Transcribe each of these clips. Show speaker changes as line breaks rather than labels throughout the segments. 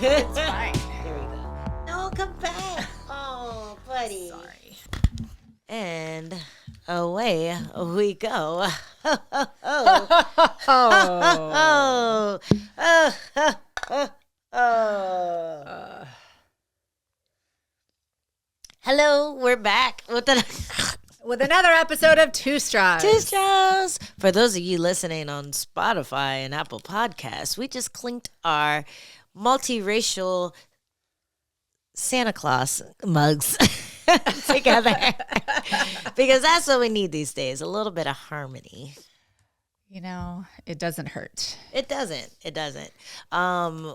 It's fine.
There we go. No, come back. Oh, buddy.
Sorry.
And away we go. Hello, we're back
With another episode of Two Straws.
Two Straws. For those of you listening on Spotify and Apple Podcasts, we just clinked our multiracial Santa Claus mugs together because that's what we need these days, a little bit of harmony.
You know, it doesn't hurt.
It doesn't.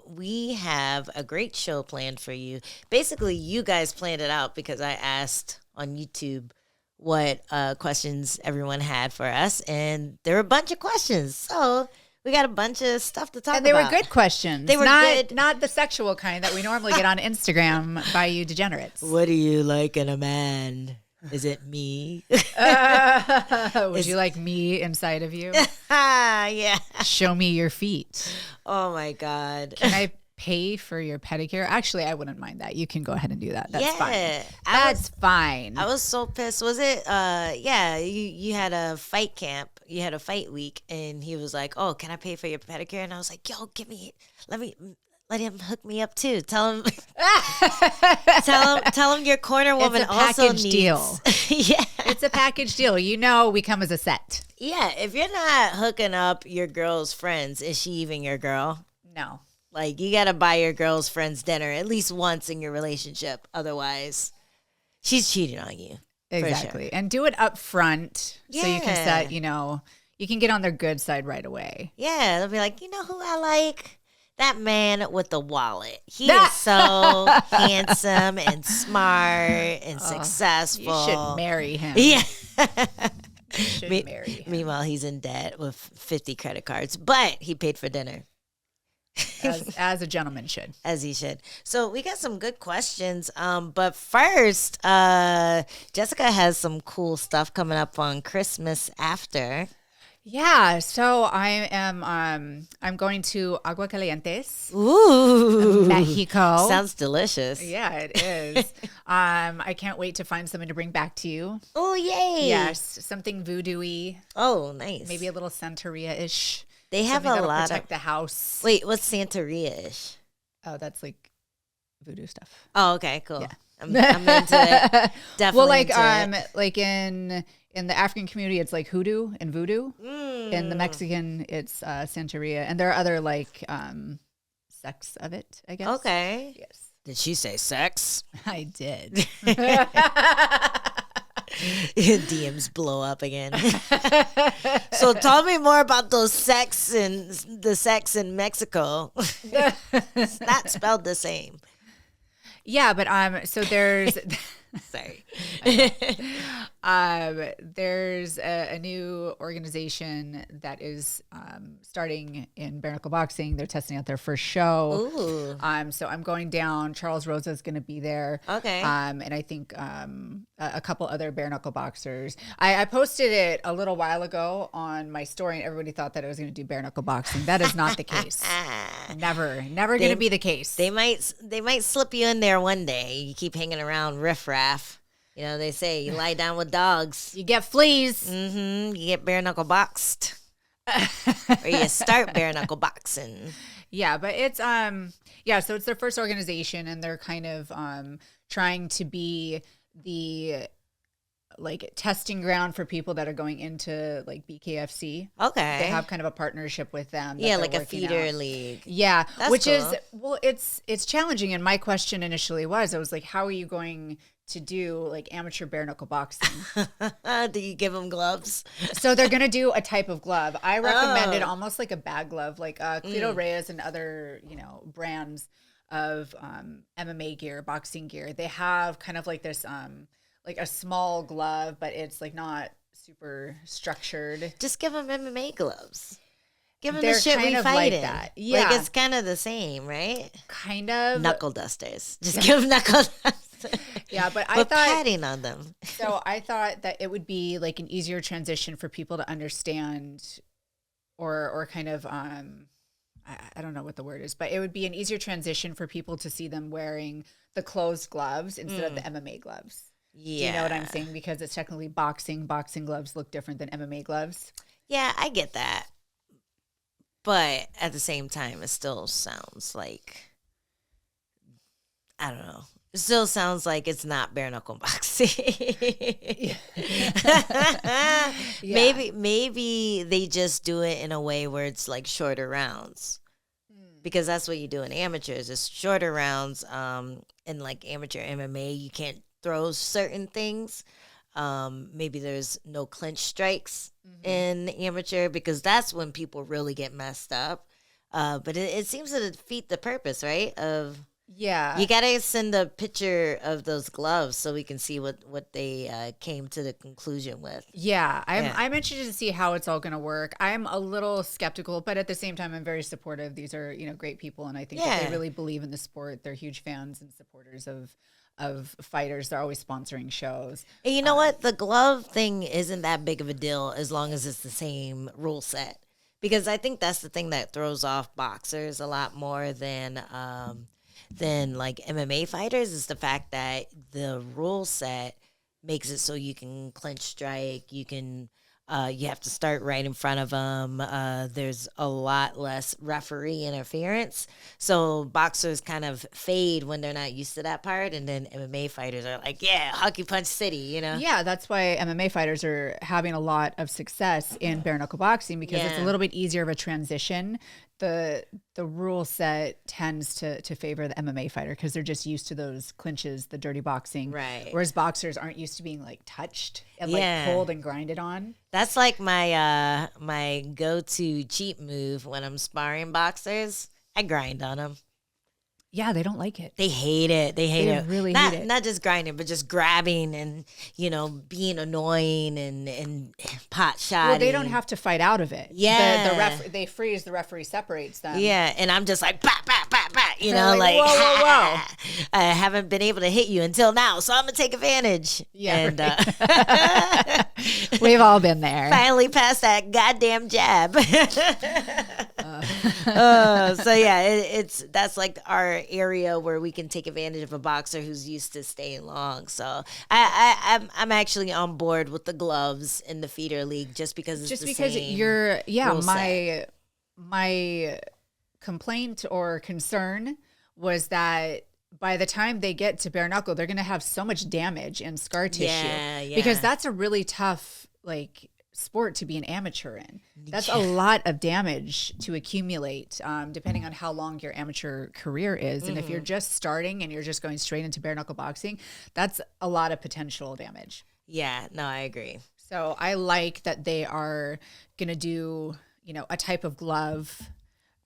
We have a great show planned for you. Basically, you guys planned it out because I asked on YouTube what questions everyone had for us, and there were a bunch of questions. So we got a bunch of stuff to talk about.
And they were good questions.
They were good.
Not the sexual kind that we normally get on Instagram by you degenerates.
What do you like in a man? Is it me?
Would you like me inside of you?
Yeah.
Show me your feet.
Oh, my God.
Can I pay for your pedicure? Actually, I wouldn't mind that. You can go ahead and do that. That's fine. That's fine.
I was so pissed. Was it? Yeah, you had a fight camp. You had a fight week, and he was like, "Oh, can I pay for your pedicure?" And I was like, "Yo, let him hook me up too. Tell him your corner woman
it's a
also
package
needs."
Deal.
Yeah,
it's a package deal. You know, we come as a set.
Yeah, if you're not hooking up your girl's friends, is she even your girl?
No.
Like, you got to buy your girl's friends dinner at least once in your relationship. Otherwise, she's cheating on you.
Exactly. Sure. And do it up front so you can set, you can get on their good side right away.
Yeah. They'll be like, you know who I like? That man with the wallet. He is so handsome and smart and successful.
You should marry him.
Yeah.
You should marry him.
Meanwhile, he's in debt with 50 credit cards, but he paid for dinner.
As a gentleman should.
As he should. So we got some good questions. But first, Jessica has some cool stuff coming up on Christmas after.
Yeah, so I'm going to Aguascalientes, Mexico.
Sounds delicious.
Yeah, it is. I can't wait to find something to bring back to you.
Oh, yay.
Yes, something voodoo-y.
Oh, nice.
Maybe a little Santeria-ish.
They have a lot
protect the house.
Wait, what's Santeria-ish?
Oh, that's like voodoo stuff.
Oh, okay, cool.
Yeah.
I'm into it. Definitely.
Well, like
into it.
like in the African community, it's like hoodoo and voodoo. In the Mexican, it's Santeria, and there are other like sects of it, I guess.
Okay.
Yes.
Did she say sex?
I did.
DMs blow up again. So tell me more about the sex in Mexico. It's not spelled the same.
Yeah, but so there's
sorry.
There's a new organization that is starting in bare knuckle boxing. They're testing out their first show.
Ooh.
So I'm going down. Charles Rosa is going to be there.
Okay.
And I think a couple other bare knuckle boxers. I posted it a little while ago on my story, and everybody thought that I was going to do bare knuckle boxing. That is not the case. Never going to be the case.
They might slip you in there one day. You keep hanging around riffraff. You know, they say you lie down with dogs.
You get fleas.
Mm-hmm. You get bare knuckle boxed. Or you start bare knuckle boxing.
Yeah, but it's so it's their first organization, and they're kind of trying to be the like testing ground for people that are going into like BKFC.
Okay.
They have kind of a partnership with them.
Yeah, like a feeder league.
Yeah.
That's
which
cool.
is it's challenging. And my question initially I was like, how are you going to do like amateur bare knuckle boxing?
Do you give them gloves?
So they're going to do a type of glove. I recommended almost like a bag glove, like Clito Reyes and other, brands of MMA gear, boxing gear. They have kind of like this like a small glove, but it's like not super structured.
Just give them MMA gloves. Give them
They're
the shit
kind
we
of
fight
like
in.
that. Yeah.
Like it's kind of the same, right?
Kind of.
Knuckle dusters. Just give them knuckle dusters.
Yeah, but I
With
thought
padding on them.
So I thought that it would be like an easier transition for people to understand or kind of I don't know what the word is, but it would be an easier transition for people to see them wearing the closed gloves instead of the MMA gloves.
Yeah.
Do you know what I'm saying? Because it's technically boxing. Boxing gloves look different than MMA gloves.
Yeah, I get that. But at the same time, it still sounds like, I don't know. It still sounds like it's not bare knuckle boxing. Maybe they just do it in a way where it's like shorter rounds. Because that's what you do in amateurs. It's shorter rounds. In like amateur MMA, you can't throw certain things. Maybe there's no clinch strikes in amateur because that's when people really get messed up. But it seems to defeat the purpose, right? You gotta send a picture of those gloves so we can see what they came to the conclusion with.
I'm interested to see how it's all going to work. I'm a little skeptical, but at the same time, I'm very supportive. These are great people, and I think that they really believe in the sport. They're huge fans and supporters of fighters. They're always sponsoring shows.
And you know what? The glove thing isn't that big of a deal as long as it's the same rule set. Because I think that's the thing that throws off boxers a lot more than like MMA fighters is the fact that the rule set makes it so you can clinch strike, you can you have to start right in front of them. There's a lot less referee interference. So boxers kind of fade when they're not used to that part. And then MMA fighters are like, yeah, hockey punch city, you know?
Yeah, that's why MMA fighters are having a lot of success in bare knuckle boxing because it's a little bit easier of a transition. The rule set tends to favor the MMA fighter because they're just used to those clinches, the dirty boxing.
Right.
Whereas boxers aren't used to being like touched and like pulled and grinded on.
That's like my my go-to cheat move when I'm sparring boxers. I grind on them.
Yeah, they don't like it.
They hate it. They hate it.
Really hate it.
Not just grinding, but just grabbing and, being annoying and pot shotting.
Well, they don't have to fight out of it.
Yeah.
They freeze, the referee separates them.
Yeah, and I'm just like, bah, bah, bah, bah,
like whoa.
I haven't been able to hit you until now, so I'm going to take advantage.
Yeah.
And
we've all been there.
Finally passed that goddamn jab. That's like our area where we can take advantage of a boxer who's used to staying long. So I'm actually on board with the gloves in the feeder league just because it's the same rule set.
My complaint or concern was that by the time they get to bare knuckle, they're going to have so much damage and scar tissue because that's a really tough sport to be an amateur in. That's a lot of damage to accumulate depending on how long your amateur career is. And if you're just starting and you're just going straight into bare knuckle boxing, that's a lot of potential damage.
Yeah, no, I agree.
So I like that they are going to do, a type of glove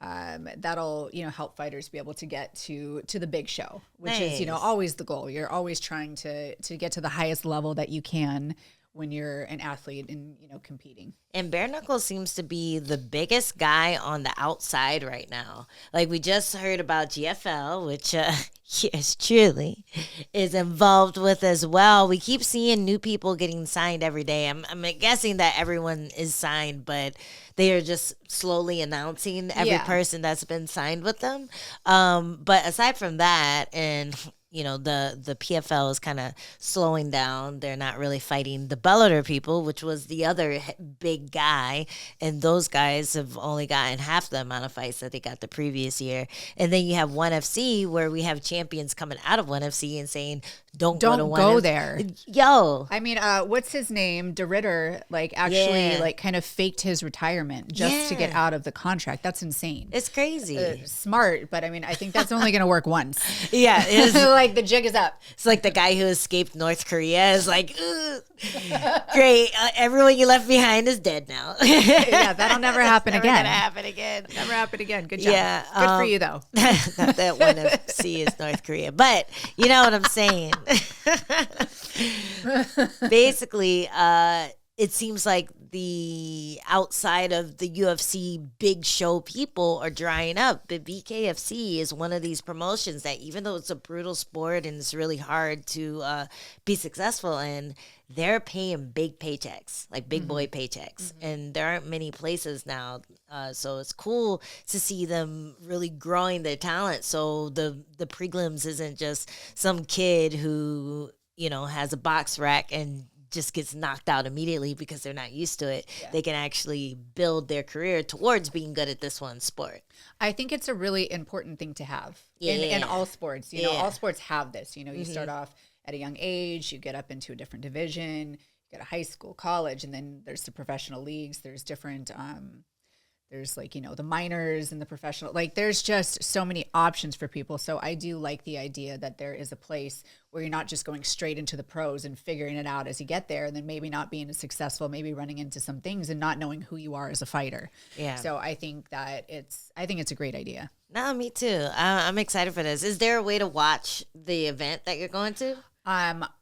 that'll, help fighters be able to get to the big show, which is, always the goal. You're always trying to get to the highest level that you can when you're an athlete and, competing.
And bare knuckle seems to be the biggest guy on the outside right now. Like we just heard about GFL, which yes, truly is involved with as well. We keep seeing new people getting signed every day. I'm guessing that everyone is signed, but they are just slowly announcing every person that's been signed with them. But aside from that, and the PFL is kind of slowing down. They're not really fighting the Bellator people, which was the other big guy. And those guys have only gotten half the amount of fights that they got the previous year. And then you have ONE FC where we have champions coming out of ONE FC and saying, don't go to
go there.
Yo.
I mean, what's his name? De Ritter, actually kind of faked his retirement just to get out of the contract. That's insane.
It's crazy.
Smart, but I mean, I think that's only going to work once.
Yeah.
The jig is up.
It's like the guy who escaped North Korea is like, great. Everyone you left behind is dead now.
Yeah, that'll never happen again.
Never gonna happen again.
Never happen again. Good job.
Yeah,
good for you though.
Not that ONE FC is North Korea, but you know what I'm saying. Basically, it seems like the outside of the UFC big show people are drying up. But BKFC is one of these promotions that, even though it's a brutal sport and it's really hard to be successful in, they're paying big paychecks, like big boy paychecks. And there aren't many places now. So it's cool to see them really growing their talent. So the prelims isn't just some kid who, has a box rack and just gets knocked out immediately because they're not used to it. Yeah. They can actually build their career towards being good at this one sport.
I think it's a really important thing to have in all sports. All sports have this. You start off at a young age, you get up into a different division, you get a high school, college, and then there's the professional leagues. There's different there's the minors and the professional, there's just so many options for people. So I do like the idea that there is a place where you're not just going straight into the pros and figuring it out as you get there, and then maybe not being as successful, maybe running into some things and not knowing who you are as a fighter. Yeah. So I think that it's a great idea.
No, me too. I'm excited for this. Is there a way to watch the event that you're going to?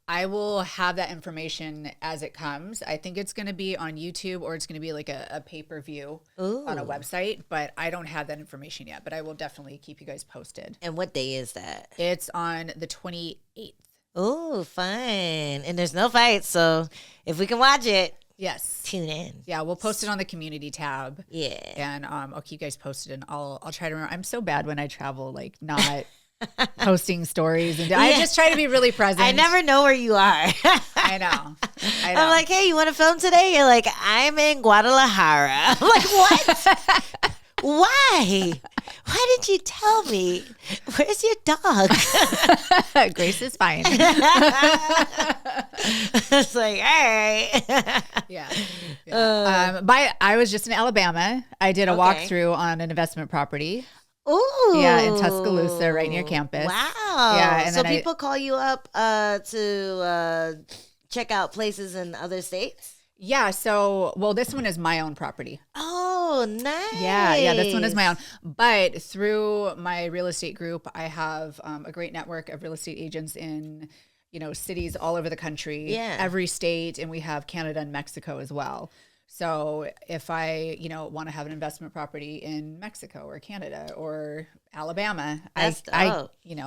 I will have that information as it comes. I think it's going to be on YouTube, or it's going to be like a pay-per-view on a website, but I don't have that information yet, but I will definitely keep you guys posted.
And what day is that?
It's on the 28th.
Oh, fun. And there's no fights, so if we can watch it,
yes,
tune in.
Yeah, we'll post it on the community tab.
Yeah.
And I'll keep you guys posted, and I'll try to remember. I'm so bad when I travel, not posting stories, and I just try to be really present.
I never know where you are.
I know.
I'm like, hey, you want to film today? You're like, I'm in Guadalajara. I'm like, what? Why? Why didn't you tell me? Where's your dog?
Grace is fine.
It's like, all right.
Yeah. I was just in Alabama. I did a walkthrough on an investment property.
Ooh.
Yeah, in Tuscaloosa, right near campus.
Wow. Yeah. And so people call you up to check out places in other states?
Yeah. So, this one is my own property.
Oh, nice.
Yeah. This one is my own. But through my real estate group, I have a great network of real estate agents in, cities all over the country, every state, and we have Canada and Mexico as well. So if I, want to have an investment property in Mexico or Canada or Alabama, I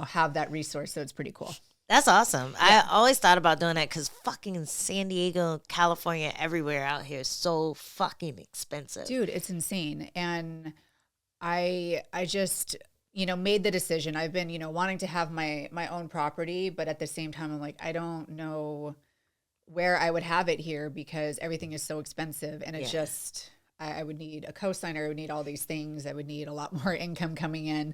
have that resource. So it's pretty cool.
That's awesome. Yeah. I always thought about doing that because fucking San Diego, California, everywhere out here is so fucking expensive.
Dude, it's insane. And I just, made the decision. I've been, wanting to have my own property, but at the same time, I'm like, I don't know where I would have it here because everything is so expensive, and it's just, I would need a cosigner, I would need all these things, I would need a lot more income coming in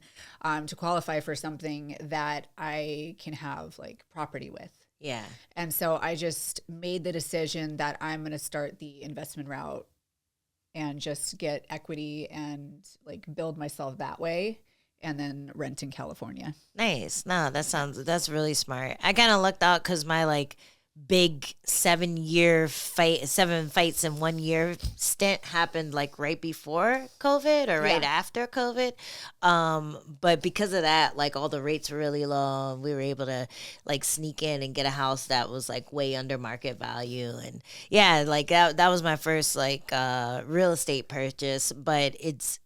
to qualify for something that I can have property with.
Yeah.
And so I just made the decision that I'm going to start the investment route and just get equity and build myself that way, and then rent in California.
Nice. No, that's really smart. I kind of lucked out because my big 7 fights in 1 year stint happened right before COVID or right after COVID. But because of that, all the rates were really low, and we were able to sneak in and get a house that was way under market value. And that was my first real estate purchase. But it's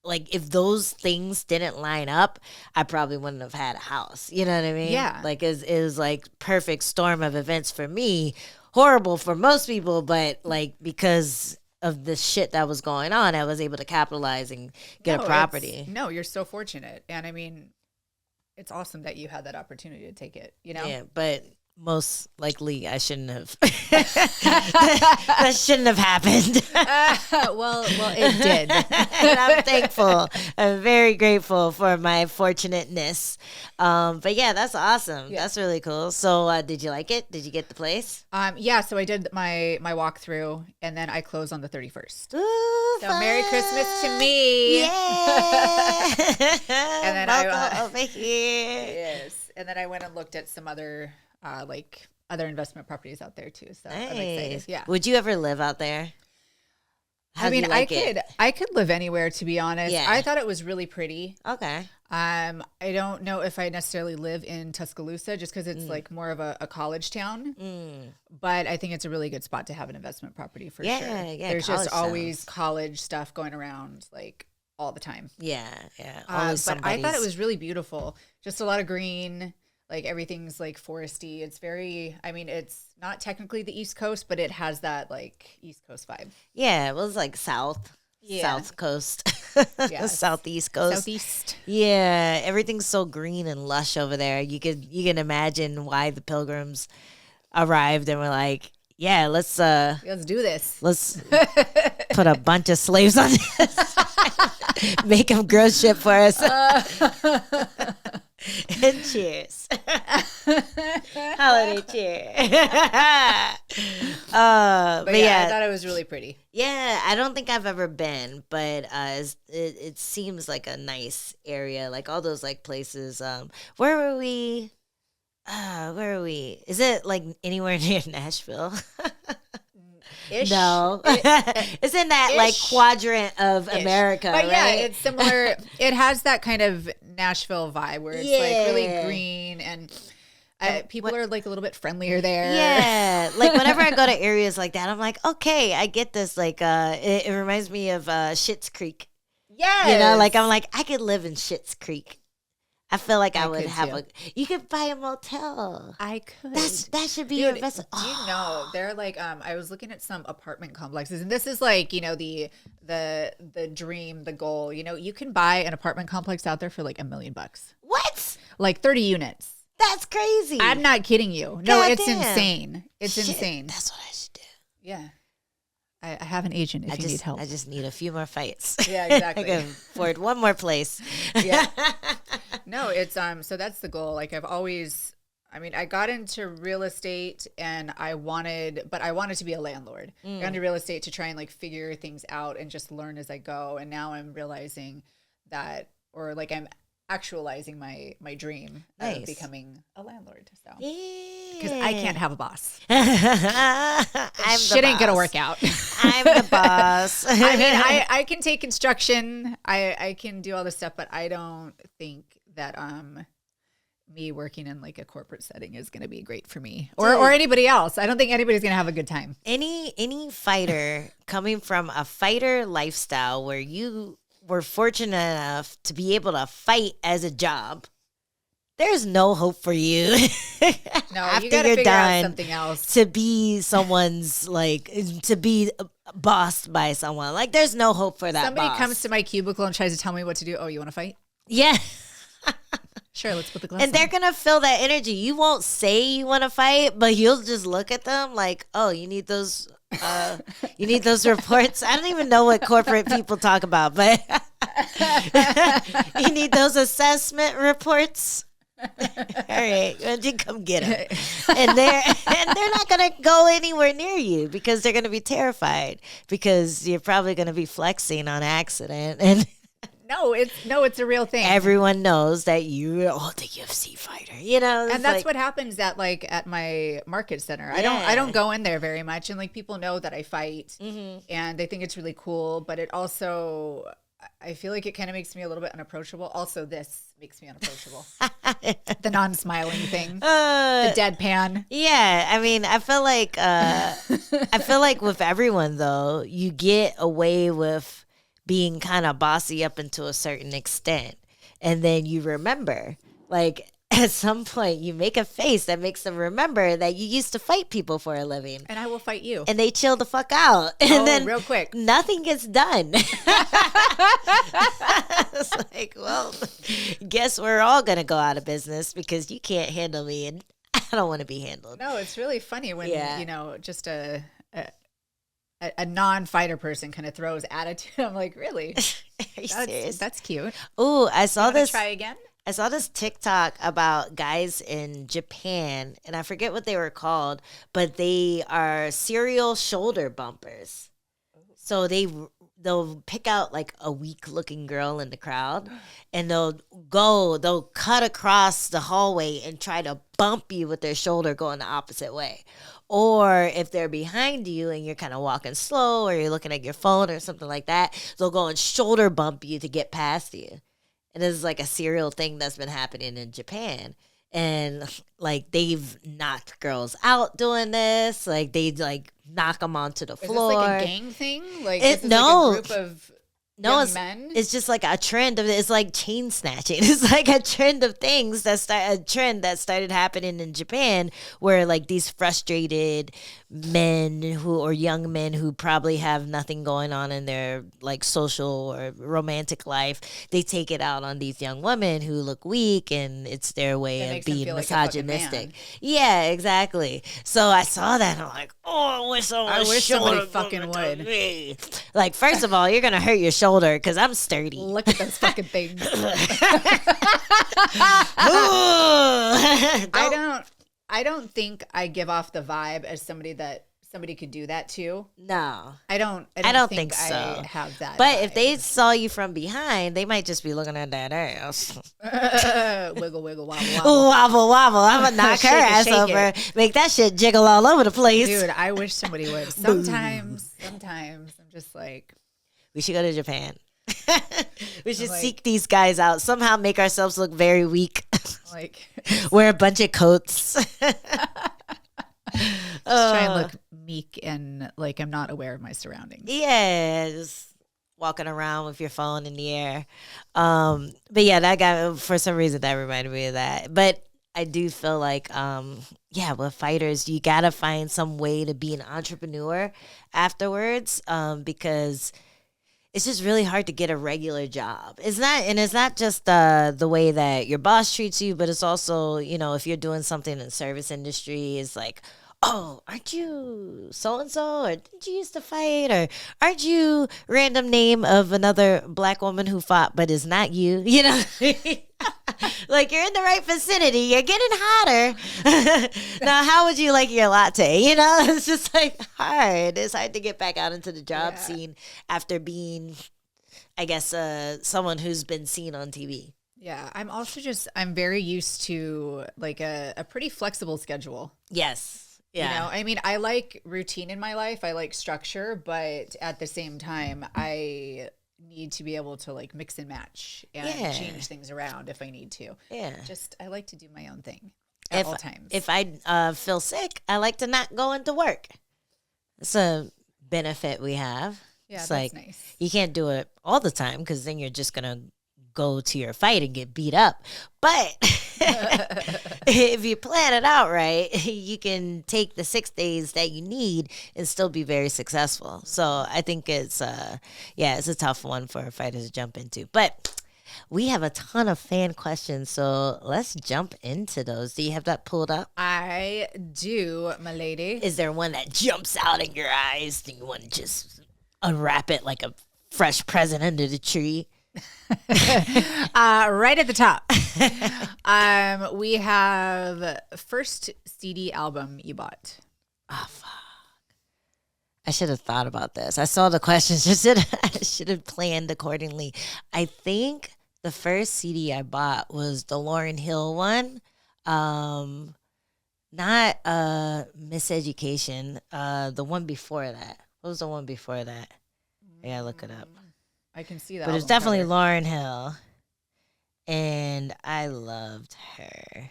if those things didn't line up, I probably wouldn't have had a house. You know what I mean?
Yeah.
It was perfect storm of events for me. Horrible for most people, but because of the shit that was going on, I was able to capitalize and get a property.
No, you're so fortunate. And I mean, it's awesome that you had that opportunity to take it,
Yeah, but most likely I shouldn't have. That shouldn't have happened.
Well, it did.
And I'm thankful. I'm very grateful for my fortunateness. But yeah, that's awesome. Yeah. That's really cool. So did you like it? Did you get the place?
Yeah, so I did my walkthrough, and then I closed on the 31st.
Ooh,
so
fun.
Merry Christmas to me.
Yeah.
And then
welcome over here.
Yes. And then I went and looked at some other other investment properties out there too. So
nice.
I'm excited. Yeah.
Would you ever live out there? How do you like it?
I could live anywhere, to be honest.
Yeah.
I thought it was really pretty.
Okay.
I don't know if I necessarily live in Tuscaloosa just because it's like more of a college town. But I think it's a really good spot to have an investment property for sure.
Yeah,
There's just always college stuff going around like all the time.
Yeah. Always
but I thought it was really beautiful. Just a lot of green. Like everything's like foresty. It's very, I mean, it's not technically the East Coast, but it has that like East Coast vibe.
Yeah, it was like South Coast,
Yes.
Southeast Coast.
Southeast.
Yeah, everything's so green and lush over there. You can imagine why the pilgrims arrived and were like, yeah, let's
do this.
Let's put a bunch of slaves on this. Make them grow shit for us. And cheers. Holiday cheer.
But yeah, I thought it was really pretty.
Yeah, I don't think I've ever been, but it seems like a nice area. Like all those like places. Where were we? Where are we? Is it like anywhere near Nashville?
Ish.
No. It's in that like quadrant of America,
but
right?
yeah, it's similar. It has that kind of Nashville vibe where it's like really green and people are like a little bit friendlier there.
Yeah. Like whenever I go to areas like that, I'm like, okay, I get this. Like it reminds me of Schitt's Creek.
Yeah.
You know, like I'm like, I could live in Schitt's Creek. I feel like I would have you could buy a motel.
I could.
That should be your investment.
Do you know, they're like, I was looking at some apartment complexes and this is like, you know, the dream, the goal, you know, you can buy an apartment complex out there for like $1 million.
What?
Like 30 units.
That's crazy.
I'm not kidding you. No,
God
it's
damn.
insane. It's
Shit,
insane.
That's what I should do.
Yeah. I have an agent if you need help.
I just need a few more fights.
Yeah, exactly.
I can afford one more place.
Yeah. No, it's so that's the goal. Like I got into real estate and I wanted to be a landlord. I got into real estate to try and like figure things out and just learn as I go. And now I'm realizing that, or like I'm actualizing my dream of becoming a landlord. So because I can't have a boss. Shit ain't gonna work out.
I'm the boss.
I mean, I can take construction. I can do all this stuff, but I don't think that me working in like a corporate setting is going to be great for me or anybody else. I don't think anybody's going to have a good time.
Any fighter coming from a fighter lifestyle where you were fortunate enough to be able to fight as a job, there's no hope for you.
No,
after
you gotta
you're
figure
done
out something else.
to be someone's like to be bossed by someone. Like there's no hope for that.
Somebody
boss.
comes to my cubicle and tries to tell me what to do. Oh, you want to fight?
Yeah.
Sure, let's put the gloves
And
on.
they're going to feel that energy. You won't say you want to fight, but you'll just look at them like, oh, you need those reports. I don't even know what corporate people talk about, but you need those assessment reports. All right, why don't you come get them? And they're not going to go anywhere near you because they're going to be terrified because you're probably going to be flexing on accident and
No, it's a real thing.
everyone knows that you're the UFC fighter, you know.
And that's what happens at my market center. I don't go in there very much, and like people know that I fight, and they think it's really cool. But it also, I feel like it kind of makes me a little bit unapproachable. Also, this makes me unapproachable. The non-smiling thing, the deadpan.
Yeah, I mean, I feel like with everyone though, you get away with being kind of bossy up until a certain extent. And then you remember, like at some point you make a face that makes them remember that you used to fight people for a living.
And I will fight you.
And they chill the fuck out. And then
real quick.
Nothing gets done. It's like, well, guess we're all going to go out of business because you can't handle me and I don't want to be handled.
No, it's really funny when, just a non-fighter person kind of throws attitude. I'm like, really?
Are you serious?
That's cute.
Oh, I saw this.
Try again?
I saw this TikTok about guys in Japan, and I forget what they were called, but they are serial shoulder bumpers. So they they'll pick out like a weak looking girl in the crowd, and they'll cut across the hallway and try to bump you with their shoulder going the opposite way. Or if they're behind you and you're kind of walking slow or you're looking at your phone or something like that, they'll go and shoulder bump you to get past you. And this is like a serial thing that's been happening in Japan. And like they've knocked girls out doing this. Like they like knock them onto the floor.
Is this like a gang thing? Like
It-
this is
no.
like a group of young men?
It's just like a trend of it's like chain snatching. It's like a trend of things that started happening in Japan, where like these frustrated men or young men who probably have nothing going on in their like social or romantic life, they take it out on these young women who look weak, and it's their way
That
of
makes them
being
feel like a fucking
misogynistic.
man.
Yeah, exactly. So I saw that and I'm like, oh, I wish
somebody
shoulder
fucking
bumped
would.
me. Like, first of all, you're gonna hurt your shoulder because I'm sturdy.
Look at those fucking things. I don't think I give off the vibe as somebody could do that to.
No,
I don't
think so.
I have that.
But
vibe.
if they saw you from behind, they might just be looking at that ass.
Wiggle, wiggle, wobble, wobble.
Wobble, wobble. I'm gonna knock her
Shake it,
ass
shake
over.
it.
Make that shit jiggle all over the place.
Dude, I wish somebody would. Sometimes I'm just like,
We should go to Japan. We should
like-
seek these guys out. Somehow make ourselves look very weak.
like
Wear a bunch of coats.
just try and look meek and like I'm not aware of my surroundings.
Yeah, just walking around with your phone in the air. But yeah, that guy, for some reason, that reminded me of that. But I do feel like, with fighters, you got to find some way to be an entrepreneur afterwards, because it's just really hard to get a regular job. It's not just the way that your boss treats you, but it's also, if you're doing something in the service industry, it's like, oh, aren't you so-and-so? Or did you used to fight? Or aren't you random name of another black woman who fought but is not you? Like you're in the right vicinity. You're getting hotter. Now, how would you like your latte? It's just like hard. It's hard to get back out into the job scene after being, I guess, someone who's been seen on TV.
Yeah, I'm very used to like a pretty flexible schedule.
Yes. Yeah.
I mean, I like routine in my life. I like structure, but at the same time, I need to be able to like mix and match and change things around if I need to.
Yeah.
I like to do my own thing at all times.
If I feel sick, I like to not go into work. It's a benefit we have.
Yeah,
it's
that's
like,
nice.
You can't do it all the time because then you're just going to go to your fight and get beat up. But if you plan it out right, you can take the 6 days that you need and still be very successful. So I think it's a tough one for fighters to jump into. But we have a ton of fan questions, so let's jump into those. Do you have that pulled up?
I do, my lady.
Is there one that jumps out in your eyes? Do you want to just unwrap it like a fresh present under the tree?
Right at the top. We have first CD album you bought.
Oh, fuck. I should have thought about this. I saw the questions. I should have planned accordingly. I think the first CD I bought was the Lauryn Hill one. Not Miseducation. The one before that. What was the one before that? I gotta look it up.
I can see that.
But it's definitely Lauryn Hill. And I loved her.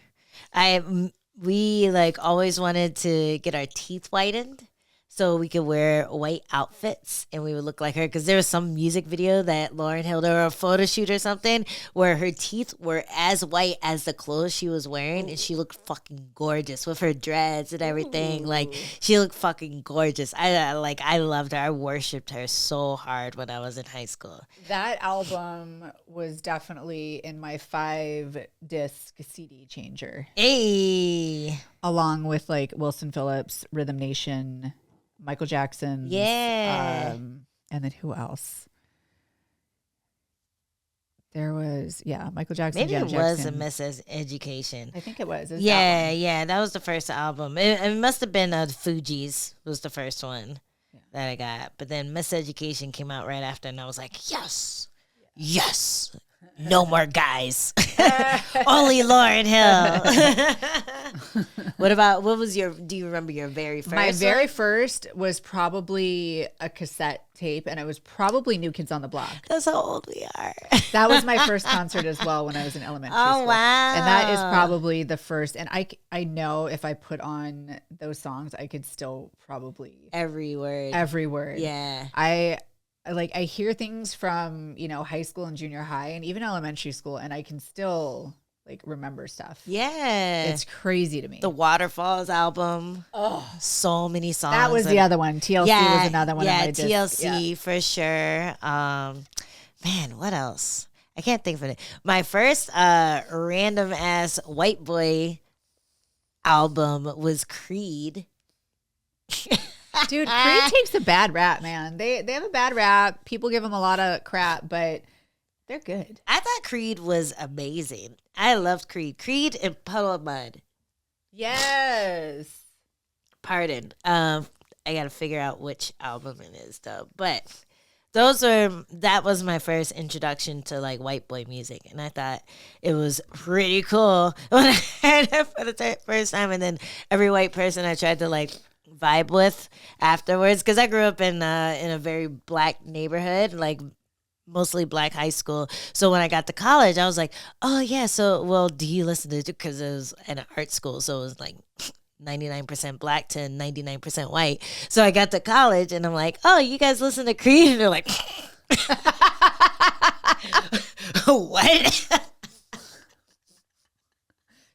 We like always wanted to get our teeth whitened so we could wear white outfits and we would look like her, because there was some music video that Lauryn Hill, or a photo shoot or something, where her teeth were as white as the clothes she was wearing. And she looked fucking gorgeous with her dreads and everything. Ooh. Like, she looked fucking gorgeous. I loved her. I worshipped her so hard when I was in high school.
That album was definitely in my 5-disc CD changer.
Hey.
Along with like Wilson Phillips, Rhythm Nation, Michael Jackson.
Yeah.
And then who else? There was, Michael Jackson.
Maybe
Janet
it was
Jackson.
a Miseducation.
I think it was.
That was the first album. It must have been Fugees was the first one. that I got. But then Miseducation came out right after, and I was like, yes, no more guys, only Lauryn Hill. Do you remember your very first?
My very first was probably a cassette tape, and it was probably New Kids on the Block.
That's how old we are.
That was my first concert as well when I was in elementary school.
Oh, wow.
And that is probably the first. And I know if I put on those songs, I could still probably
Every word.
Yeah. I hear things from, high school and junior high and even elementary school, and I can still remember stuff.
Yeah.
It's crazy to me.
The Waterfalls album. Oh, so many songs.
That was the other one. TLC was another one.
Yeah,
on my disc.
TLC for sure. Man, what else? I can't think of it. My first random ass white boy album was Creed.
Dude, Creed takes a bad rap, man. They have a bad rap. People give them a lot of crap, but they're good.
I thought Creed was amazing. I loved Creed. Creed and Puddle of Mud.
Yes.
Pardon. I got to figure out which album it is, though. But that was my first introduction to white boy music, and I thought it was pretty cool when I heard it for the first time. And then every white person I tried to vibe with afterwards, because I grew up in a very black neighborhood, mostly black high school. So when I got to college, I was like, oh yeah, do you listen to it? Because it was an art school, so it was 99% black to 99% white. So I got to college and I'm like, oh, you guys listen to Creed? And they're like, what?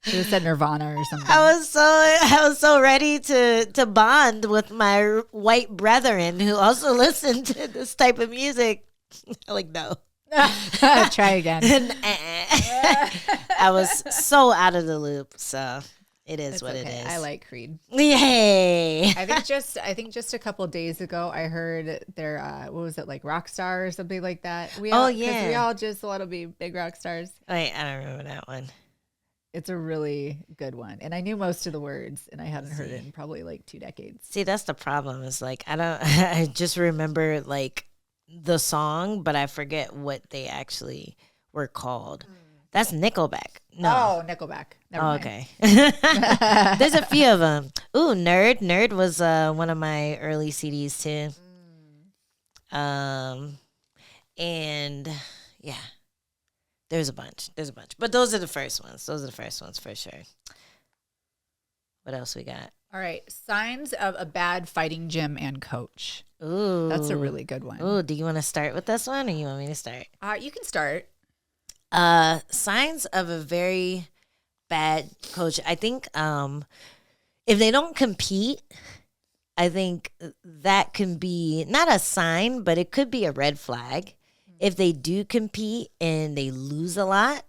Should have said Nirvana or something.
I was so ready to bond with my white brethren who also listened to this type of music. No.
Try again.
I was so out of the loop. So it is what it is.
I like Creed.
Yay!
I think just a couple of days ago I heard their what was it, Rockstar or something like that. We all just want to be big rock stars.
Wait, I don't remember that one.
It's a really good one, and I knew most of the words, and I hadn't heard it in probably 2 decades.
See, that's the problem. Is I just remember the song, but I forget what they actually were called. That's Nickelback. No.
Oh, Nickelback. Never mind.
Okay. There's a few of them. Ooh, Nerd. Nerd was one of my early CDs too. And yeah, there's a bunch. But those are the first ones. For sure. What else we got?
All right. Signs of a bad fighting gym and coach.
Ooh.
That's a really good one.
Ooh, do you want to start with this one or you want me to start?
You can start.
Signs of a very bad coach. I think if they don't compete, I think that can be not a sign, but it could be a red flag. If they do compete and they lose a lot,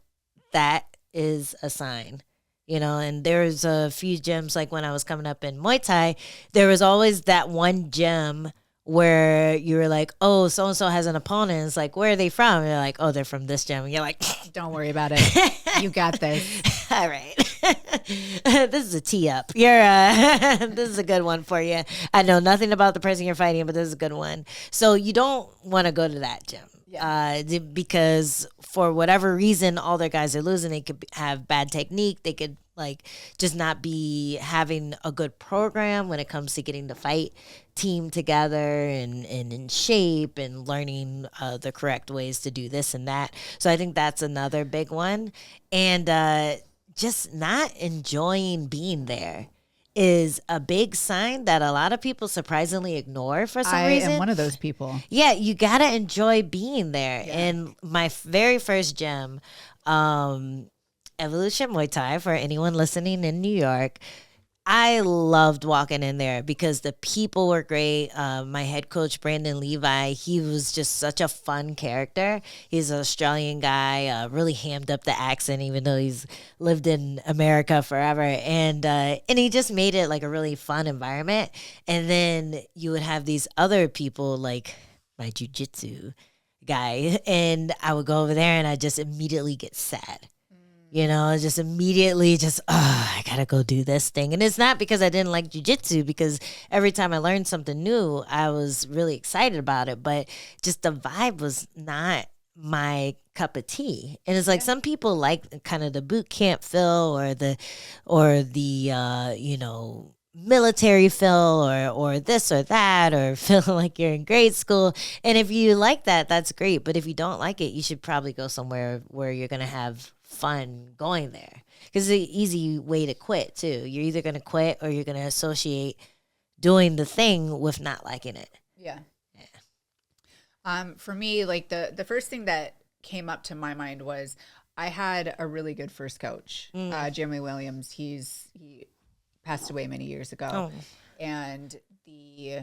that is a sign. And there's a few gyms, when I was coming up in Muay Thai, there was always that one gym where you were like, oh, so-and-so has an opponent. It's like, where are they from? And you're like, oh, they're from this gym. And you're like,
don't worry about it. You got this.
All right. This is a tee up. This is a good one for you. I know nothing about the person you're fighting, but this is a good one. So you don't want to go to that gym. Yeah. Because for whatever reason, all their guys are losing. They could have bad technique. They could just not be having a good program when it comes to getting the fight team together and in shape and learning the correct ways to do this and that. So I think that's another big one. And just not enjoying being there is a big sign that a lot of people surprisingly ignore for some reason.
I am one of those people.
Yeah, you got to enjoy being there. Yeah. And my very first gym, Evolution Muay Thai, for anyone listening in New York, I loved walking in there because the people were great. My head coach, Brandon Levi, he was just such a fun character. He's an Australian guy, really hammed up the accent, even though he's lived in America forever. And he just made it a really fun environment. And then you would have these other people like my jiu-jitsu guy, and I would go over there and I just immediately get sad. You know, just immediately just, I gotta go do this thing. And it's not because I didn't like jujitsu, because every time I learned something new, I was really excited about it. But just the vibe was not my cup of tea. And it's like some people like kind of the boot camp feel, or the military feel, or this or that, or feeling like you're in grade school. And if you like that, that's great. But if you don't like it, you should probably go somewhere where you're gonna have fun going there, because it's an easy way to quit too. You're either going to quit or you're going to associate doing the thing with not liking it.
Yeah. For me, like the first thing that came up to my mind was I had a really good first coach, Jeremy Williams. He passed away many years ago, and the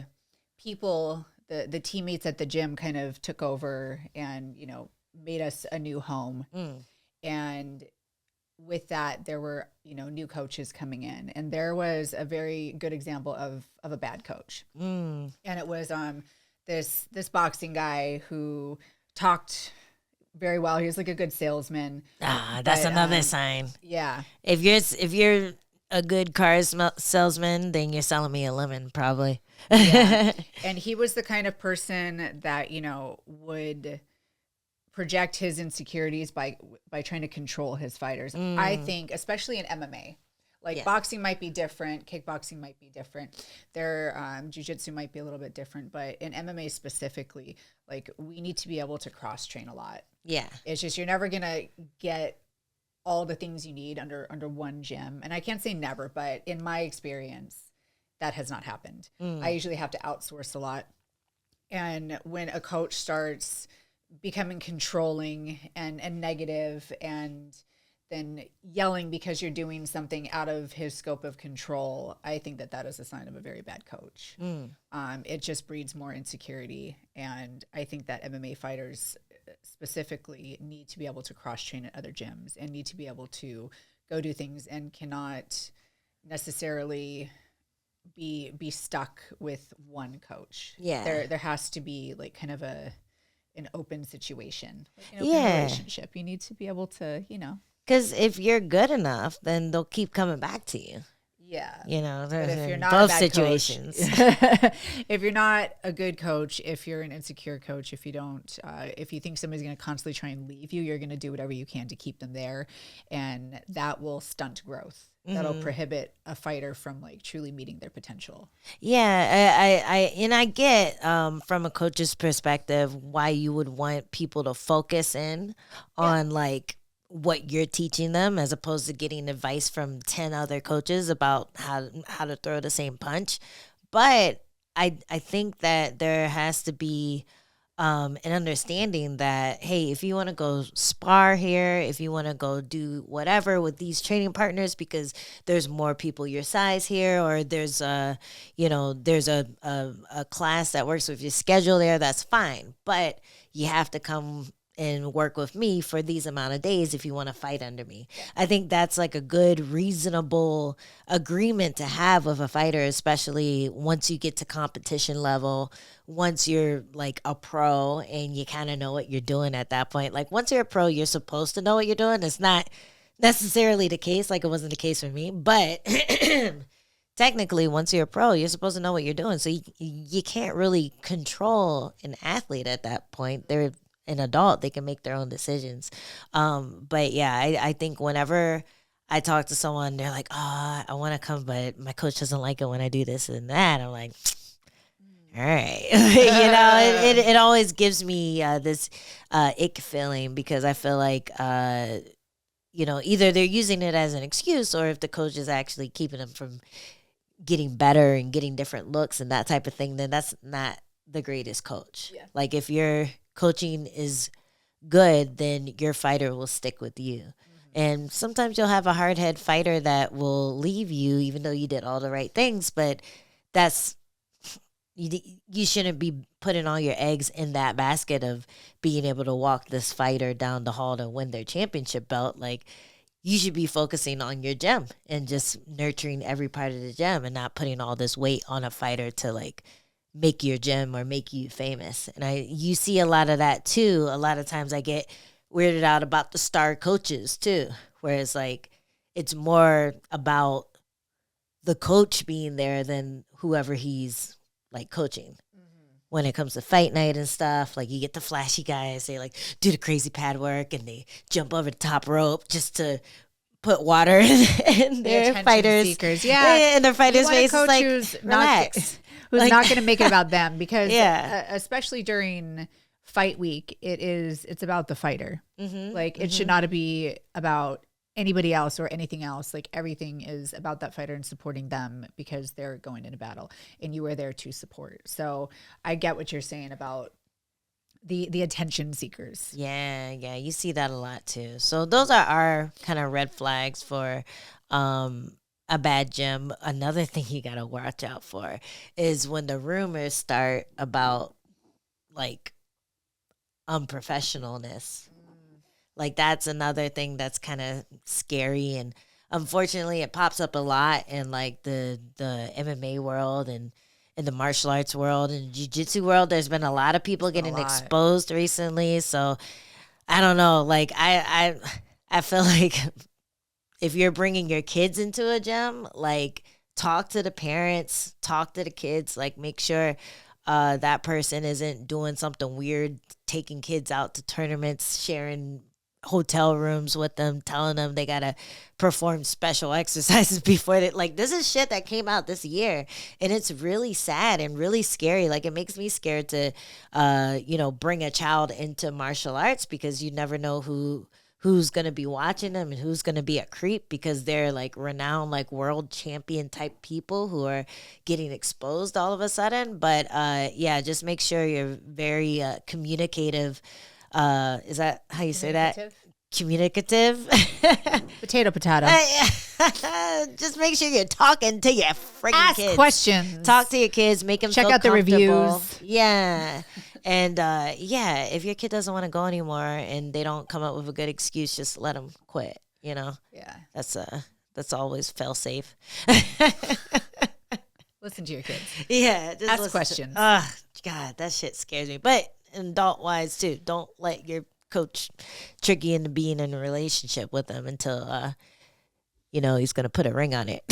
people, the teammates at the gym kind of took over and made us a new home. And with that, there were, new coaches coming in, and there was a very good example of a bad coach. And it was this boxing guy who talked very well. He was like a good salesman.
That's another sign.
Yeah.
If you're a good car salesman, then you're selling me a lemon, probably.
Yeah. And he was the kind of person that, would project his insecurities by trying to control his fighters. I think, especially in MMA, boxing might be different, kickboxing might be different, their jiu-jitsu might be a little bit different, but in MMA specifically, we need to be able to cross train a lot.
Yeah,
it's just you're never gonna get all the things you need under one gym, and I can't say never, but in my experience, that has not happened. I usually have to outsource a lot, and when a coach starts becoming controlling and negative, and then yelling because you're doing something out of his scope of control, I think that is a sign of a very bad coach. It just breeds more insecurity, and I think that MMA fighters specifically need to be able to cross train at other gyms and need to be able to go do things, and cannot necessarily be stuck with one coach.
Yeah,
there has to be kind of an open situation, an open relationship. You need to be able to,
because if you're good enough, then they'll keep coming back to you.
Yeah.
But
if you're not
both
a bad
situations.
Coach, if you're not a good coach, if you're an insecure coach, if you don't, if you think somebody's going to constantly try and leave you, you're going to do whatever you can to keep them there. And that will stunt growth. That'll prohibit a fighter from truly meeting their potential.
Yeah, I get from a coach's perspective why you would want people to focus in on what you're teaching them, as opposed to getting advice from 10 other coaches about how to throw the same punch. But I think that there has to be an understanding that, hey, if you want to go spar here, if you want to go do whatever with these training partners, because there's more people your size here, or there's a class that works with your schedule there, that's fine. But you have to come and work with me for these amount of days if you want to fight under me. I think that's a good, reasonable agreement to have with a fighter, especially once you get to competition level, once you're a pro and you kind of know what you're doing at that point. Once you're a pro, you're supposed to know what you're doing. It's not necessarily the case, it wasn't the case for me, but technically, once you're a pro, you're supposed to know what you're doing. So you can't really control an athlete at that point. They're an adult, they can make their own decisions. But yeah, I think whenever I talk to someone, they're like, I want to come, but my coach doesn't like it when I do this and that. I'm like, all right. It always gives me this ick feeling, because I feel like, either they're using it as an excuse, or if the coach is actually keeping them from getting better and getting different looks and that type of thing, then that's not the greatest coach. Yeah. If your coaching is good, then your fighter will stick with you. And sometimes you'll have a hard-head fighter that will leave you even though you did all the right things, but that's you shouldn't be putting all your eggs in that basket of being able to walk this fighter down the hall to win their championship belt. You should be focusing on your gym and just nurturing every part of the gym, and not putting all this weight on a fighter to make your gym or make you famous. And you see a lot of that too. A lot of times I get weirded out about the star coaches too, whereas like it's more about the coach being there than whoever he's like coaching. When it comes to fight night and stuff, like you get the flashy guys, they like do the crazy pad work and they jump over the top rope just to put water in their fighters.
Seekers. Yeah.
In their fighters' faces, like,
who's
relax.
Who's not going to make it about them because especially during fight week, it's about the fighter. Like it should not be about anybody else or anything else. Like everything is about that fighter and supporting them because they're going into battle and you are there to support. So I get what you're saying about the attention seekers.
Yeah, you see that a lot too. So those are our kind of red flags for a bad gym. Another thing you gotta watch out for is when the rumors start about like unprofessionalness. Like that's another thing that's kind of scary, and unfortunately it pops up a lot in like the MMA world and in the martial arts world and jiu-jitsu world. There's been a lot of people getting exposed recently. So I don't know, like I feel like if you're bringing your kids into a gym, like talk to the parents, talk to the kids, like make sure that person isn't doing something weird, taking kids out to tournaments, sharing hotel rooms with them, telling them they gotta perform special exercises before they, like, this is shit that came out this year and it's really sad and really scary. Like it makes me scared to bring a child into martial arts because you never know who's gonna be watching them and who's gonna be a creep because they're like renowned like world champion type people who are getting exposed all of a sudden. But just make sure you're very communicative. Is that how you say that? Communicative.
Potato.
Just make sure you're talking to your freaking kids.
Ask questions.
Talk to your kids. Make them
check
feel
out the
comfortable.
reviews.
Yeah. And if your kid doesn't want to go anymore and they don't come up with a good excuse, just let them quit. You know.
Yeah.
That's always fail safe.
Listen to your kids.
Yeah. Just
ask questions.
God, that shit scares me. But adult wise too, don't let your coach trick you into being in a relationship with them until he's gonna put a ring on it.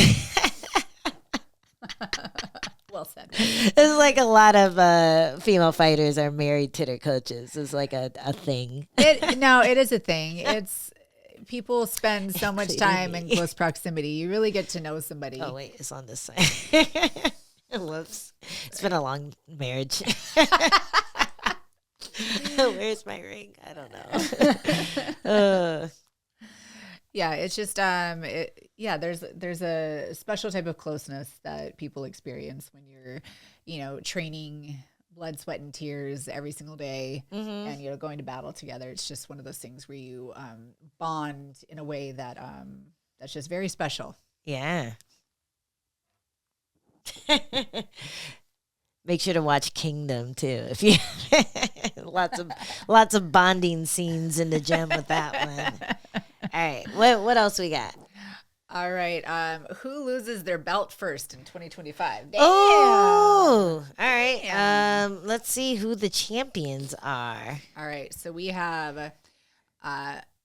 Well said.
It's like a lot of female fighters are married to their coaches. It's like a thing.
It is a thing. It's people spend so much time in close proximity. You really get to know somebody.
Oh wait, it's on this side. Whoops. It's been a long marriage. Where's my ring? I don't know.
Yeah, it's just there's a special type of closeness that people experience when you're, training blood, sweat, and tears every single day, and going to battle together. It's just one of those things where you bond in a way that that's just very special.
Yeah. Make sure to watch Kingdom too. If you lots of bonding scenes in the gym with that one. All right, what else we got?
All right, who loses their belt first in 2025? Damn.
Oh, all right. Let's see who the champions are.
All right, so we have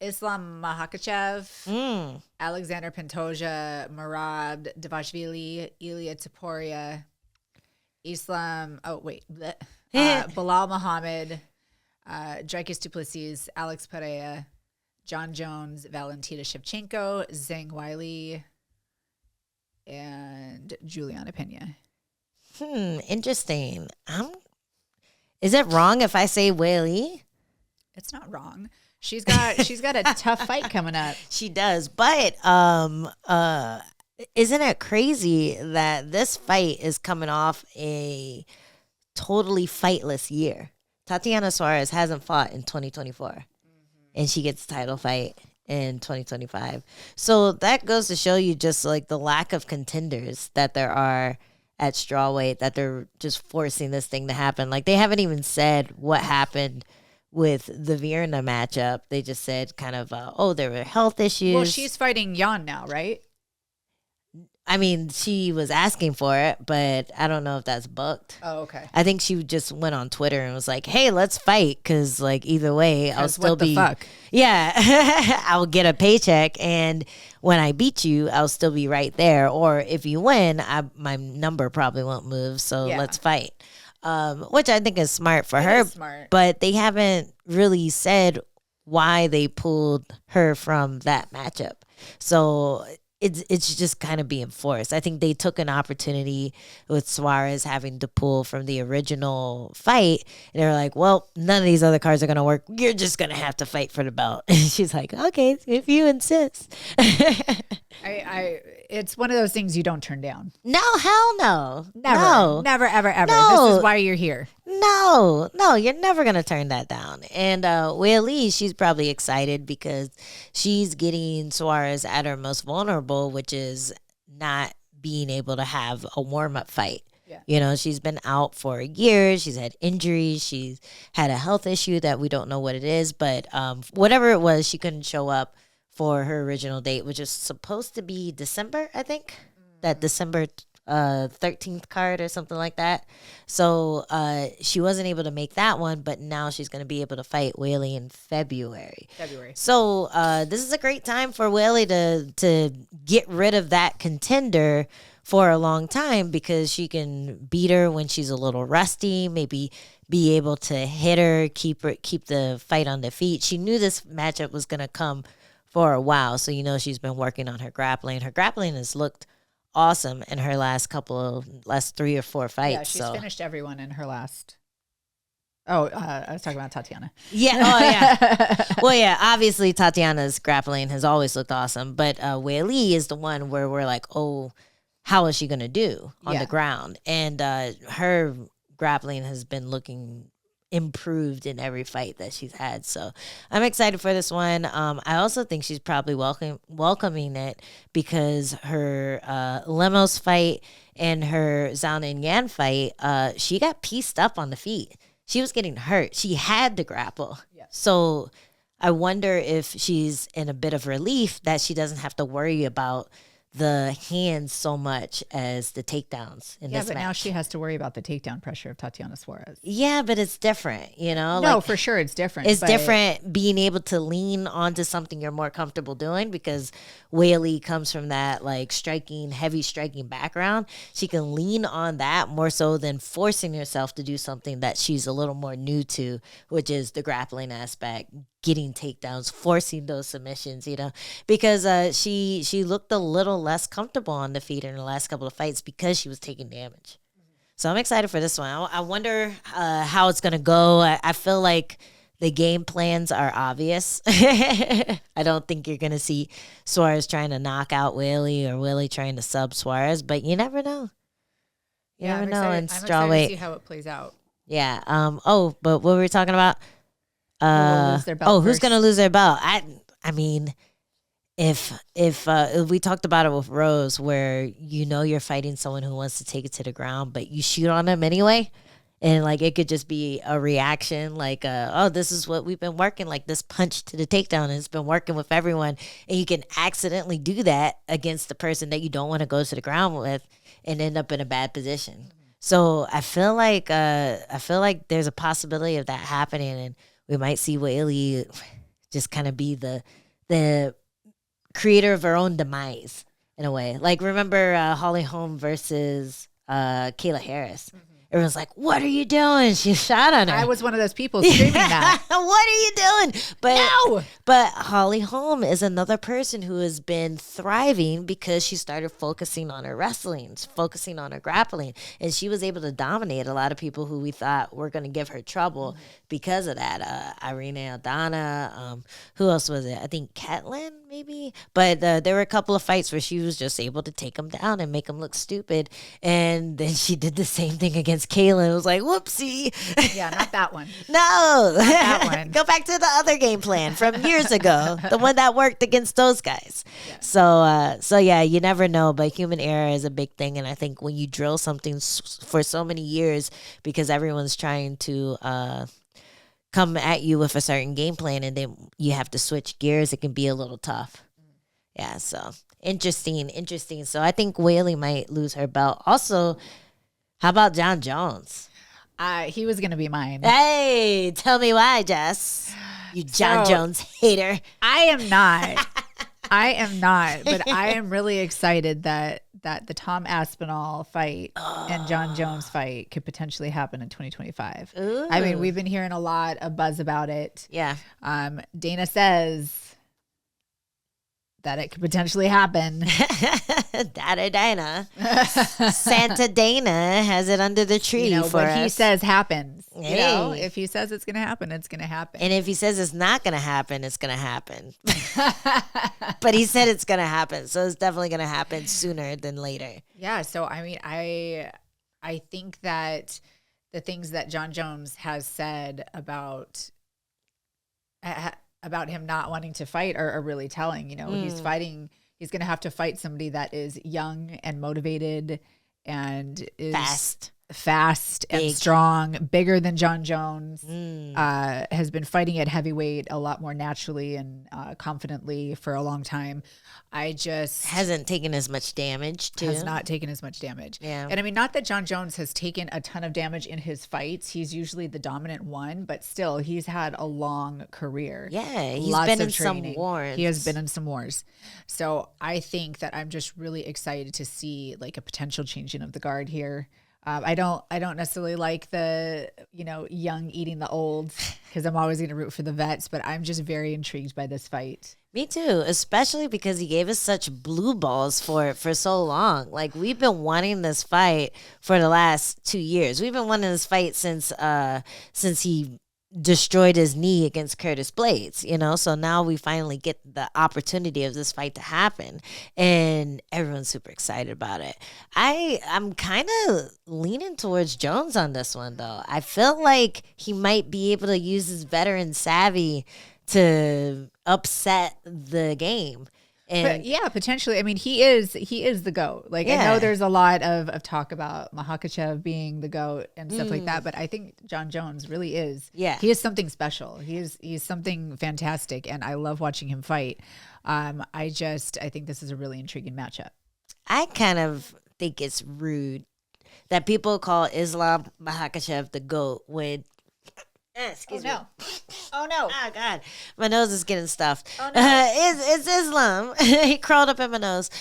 Islam Makhachev, Alexander Pantoja, Merab Dvalishvili, Ilia Topuria, Bilal Muhammad, Dricus Du Plessis, Alex Pereira, John Jones, Valentina Shevchenko, Zhang Weili, and Juliana Pena.
Interesting. Is it wrong if I say Weili?
It's not wrong. She's got a tough fight coming up.
She does, but isn't it crazy that this fight is coming off a totally fightless year? Tatiana Suarez hasn't fought in 2024, and she gets a title fight in 2025. So that goes to show you just like the lack of contenders that there are at strawweight, that they're just forcing this thing to happen. Like they haven't even said what happened with the Virna matchup. They just said kind of, there were health issues.
Well, she's fighting Jan now, right?
I mean, she was asking for it, but I don't know if that's booked.
Oh, okay.
I think she just went on Twitter and was like, "Hey, let's fight," because like either way, I'll still
what the
be.
fuck?
Yeah, I'll get a paycheck, and when I beat you, I'll still be right there. Or if you win, my number probably won't move. So
Yeah.
let's fight. Which I think is smart for her.
Is smart.
But they haven't really said why they pulled her from that matchup. So it's just kind of being forced. I think they took an opportunity with Suarez having to pull from the original fight, and they're like, "Well, none of these other cards are gonna work. You're just gonna have to fight for the belt." And she's like, "Okay, if you insist."
It's one of those things you don't turn down.
No, hell no,
Never, never, ever, ever.
No.
This is why you're here.
No, you're never gonna turn that down. And Weili, she's probably excited because she's getting Suarez at her most vulnerable, which is not being able to have a warm up fight.
Yeah.
You know, she's been out for a year. She's had injuries. She's had a health issue that we don't know what it is, but whatever it was, she couldn't show up for her original date, which is supposed to be December, I think. That December 13th card or something like that. So she wasn't able to make that one, but now she's going to be able to fight Weili in February. So this is a great time for Weili to get rid of that contender for a long time, because she can beat her when she's a little rusty, maybe be able to hit her, keep the fight on the feet. She knew this matchup was going to come for a while, so she's been working on her grappling. Her grappling has looked awesome in her last 3 or 4 fights.
Yeah, she's finished everyone in her last. Oh, I was talking about Tatiana.
Yeah. Oh, yeah. Well, yeah. Obviously, Tatiana's grappling has always looked awesome, but Weili is the one where we're like, oh, how is she gonna do on the ground? And her grappling has been looking improved in every fight that she's had. So I'm excited for this one. I also think she's probably welcoming it because her Lemos fight and her Zhao and Yan fight, she got pieced up on the feet. She was getting hurt. She had to grapple. Yes. So I wonder if she's in a bit of relief that she doesn't have to worry about the hands so much as the takedowns in this match. Yeah, but
now she has to worry about the takedown pressure of Tatiana Suarez.
Yeah, but it's different,
No, for sure it's different.
It's different being able to lean onto something you're more comfortable doing, because Weili comes from that heavy striking background. She can lean on that more so than forcing herself to do something that she's a little more new to, which is the grappling aspect, getting takedowns, forcing those submissions, because she looked a little less comfortable on the feet in the last couple of fights because she was taking damage. So I'm excited for this one. I wonder how it's going to go. I feel like the game plans are obvious. I don't think you're going to see Suarez trying to knock out Weili or Weili trying to sub Suarez, but you never know. You never know in strawweight.
I'm excited to see how it plays out.
Yeah. But what were we talking about?
Who's
going to lose their belt? I mean, if we talked about it with Rose, where you're fighting someone who wants to take it to the ground, but you shoot on them anyway, and it could just be a reaction, this is what we've been working, this punch to the takedown, and it's been working with everyone, and you can accidentally do that against the person that you don't want to go to the ground with and end up in a bad position. So I feel like there's a possibility of that happening, and we might see Weili just kind of be the creator of her own demise in a way. Remember Holly Holm versus Kayla Harris? Mm-hmm. Everyone's like, "What are you doing?" She shot on her.
I was one of those people screaming that.
What are you doing? But Holly Holm is another person who has been thriving because she started focusing on her wrestling, focusing on her grappling, and she was able to dominate a lot of people who we thought were going to give her trouble because of that. Irene Aldana, who else was it? I think Ketlin, maybe. But there were a couple of fights where she was just able to take them down and make them look stupid, and then she did the same thing against Kaylin. It was like, whoopsie.
Yeah, not that one.
No.
Not that one.
Go back to the other game plan from years ago, the one that worked against those guys. Yeah. So yeah, you never know, but human error is a big thing, and I think when you drill something for so many years because everyone's trying to come at you with a certain game plan and then you have to switch gears, it can be a little tough. Yeah, so Interesting. So I think Weili might lose her belt. Also, how about John Jones?
He was going to be mine.
Hey, tell me why, Jess. You John Jones hater.
I am not, but I am really excited that the Tom Aspinall fight and John Jones fight could potentially happen in 2025.
Ooh.
I mean, we've been hearing a lot of buzz about it.
Yeah.
Dana says that it could potentially happen.
Daddy Dana. Santa Dana has it under the tree for
what
us.
he says happens.
Hey.
You know, if he says it's going to happen, it's going to happen.
And if he says it's not going to happen, it's going to happen. But he said it's going to happen. So it's definitely going to happen sooner than later.
Yeah. So, I mean, I think that the things that John Jones has said about him not wanting to fight are really telling. You know, he's going to have to fight somebody that is young and motivated and is fast and strong, bigger than John Jones, has been fighting at heavyweight a lot more naturally and confidently for a long time.
Hasn't taken as much damage too.
Has not taken as much damage.
Yeah.
And I mean, not that John Jones has taken a ton of damage in his fights. He's usually the dominant one, but still he's had a long career.
Yeah. He's
Lots
been
of
in
training.
some wars.
He has been in some wars. So I think that I'm just really excited to see like a potential changing of the guard here. I don't necessarily like the, young eating the old because I'm always going to root for the vets, but I'm just very intrigued by this fight.
Me too, especially because he gave us such blue balls for so long. Like, we've been wanting this fight for the last 2 years. We've been wanting this fight since he destroyed his knee against Curtis Blades, so now we finally get the opportunity of this fight to happen, and everyone's super excited about it. I'm kind of leaning towards Jones on this one, though. I feel like he might be able to use his veteran savvy to upset the game.
But yeah, potentially. I mean, he is the GOAT. Like, I know there's a lot of talk about Makhachev being the GOAT and stuff like that, but I think John Jones really is.
Yeah.
He is something special. He's something fantastic, and I love watching him fight. I think this is a really intriguing matchup.
I kind of think it's rude that people call Islam Makhachev the GOAT when excuse me.
Oh no.
Oh God. My nose is getting stuffed.
Oh no.
It's Islam. He crawled up in my nose.